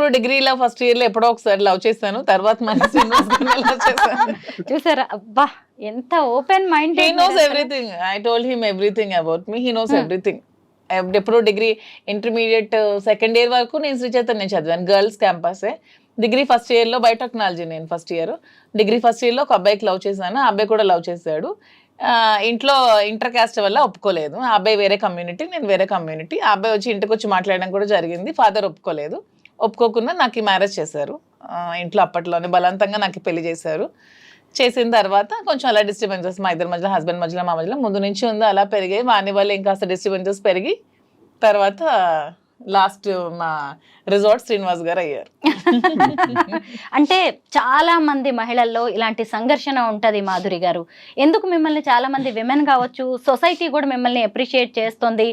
ఎప్పుడు డిగ్రీలో first year లో ఎప్పుడో ఒకసారి లవ్ చేశాను, తర్వాత మన శ్రీనివాస్ గారిని love చేశాను. చూసారా అబ్బా ఎంత open mind. He knows everything. I told him everything about me. He knows everything. ఎప్పుడు డిగ్రీ ఇంటర్మీడియట్ సెకండ్ ఇయర్ వరకు నేను శ్రీ చైతన్య చదివాను, గర్ల్స్ క్యాంపసే. డిగ్రీ ఫస్ట్ ఇయర్ లో బయోటెక్నాలజీ నేను first year. Degree first year లో ఒక అబ్బాయికి లవ్ చేశాను, ఆ అబ్బాయి కూడా లవ్ చేశాడు. ఇంట్లో ఇంటర్ కాస్ట్ వల్ల ఒప్పుకోలేదు. ఆ అబ్బాయి వేరే కమ్యూనిటీ, నేను వేరే కమ్యూనిటీ. ఆ అబ్బాయి వచ్చి ఇంటికి వచ్చి మాట్లాడడం కూడా జరిగింది. ఫాదర్ ఒప్పుకోలేదు. ఒప్పుకోకుండా నాకు ఈ మ్యారేజ్ చేశారు. ఇంట్లో అప్పట్లోనే బలవంతంగా నాకు పెళ్లి చేశారు. చేసిన తర్వాత కొంచెం అలా డిస్టర్బెన్సెస్ మా ఇద్దరి మధ్యలో, హస్బెండ్ మధ్యలో, మా మధ్యలో ముందు నుంచి ఉంది, అలా పెరిగాయి. వాని వల్ల ఇంకాస్త డిస్టర్బెన్సెస్ పెరిగి తర్వాత లాస్ట్ మా రిజార్ట్ శ్రీనివాస్ గారు అయ్యారు. అంటే చాలా మంది మహిళల్లో ఇలాంటి సంఘర్షణ ఉంటది మాధురి గారు. ఎందుకు మిమ్మల్ని చాలా మంది విమెన్ కావచ్చు, సొసైటీ కూడా మిమ్మల్ని అప్రిషియేట్ చేస్తుంది.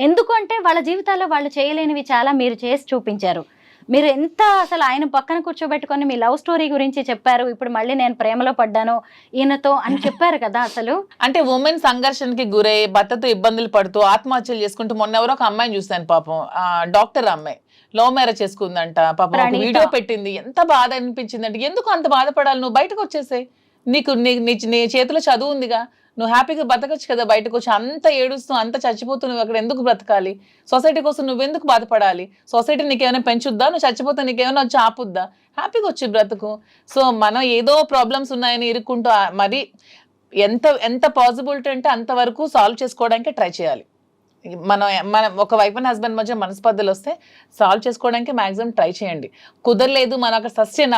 ఎందుకు అంటే వాళ్ళ జీవితాల్లో వాళ్ళు చేయలేనివి చాలా మీరు చేసి చూపించారు. మీరు ఎంత అసలు ఆయన పక్కన కూర్చోబెట్టుకొని మీ లవ్ స్టోరీ గురించి చెప్పారు. ఇప్పుడు మళ్ళీ నేను ప్రేమలో పడ్డాను ఈయనతో అని చెప్పారు కదా. అసలు అంటే ఉమెన్ సంఘర్షణకి గురై భర్తతో ఇబ్బందులు పడుతూ ఆత్మహత్యలు చేసుకుంటూ, మొన్న ఎవరో ఒక అమ్మాయిని చూశాను పాపం, డాక్టర్ అమ్మాయి లవ్ మ్యారేజ్ చేసుకుందంట పాపం. ఒక వీడియో పెట్టింది, ఎంత బాధ అనిపించింది అంటే, ఎందుకు అంత బాధపడాలి, నువ్వు బయటకు వచ్చేసే, నీకు నీ చేతిలో చదువు ఉందిగా, నువ్వు హ్యాపీగా బతకచ్చు కదా బయటకు వచ్చి. అంత ఏడుస్తూ అంత చచ్చిపోతూ నువ్వు అక్కడ ఎందుకు బ్రతకాలి, సొసైటీ కోసం నువ్వెందుకు బాధపడాలి, సొసైటీ నీకేమైనా పెంచుద్దా, నువ్వు చచ్చిపోతే నీకేమైనా వచ్చి ఆపుద్దా, హ్యాపీగా వచ్చి బ్రతుకు. సో మనం ఏదో ప్రాబ్లమ్స్ ఉన్నాయని ఇరుక్కుంటూ మరి ఎంత పాసిబిలిటీ అంటే అంతవరకు సాల్వ్ చేసుకోవడానికి ట్రై చేయాలి. మనం ఒక వైఫ్ అండ్ హస్బెండ్ మధ్య మనస్పర్ధలు వస్తే సాల్వ్ చేసుకోవడానికి మాక్సిమం ట్రై చేయండి. కుదరలేదు, మనం అక్కడ సస్టైన్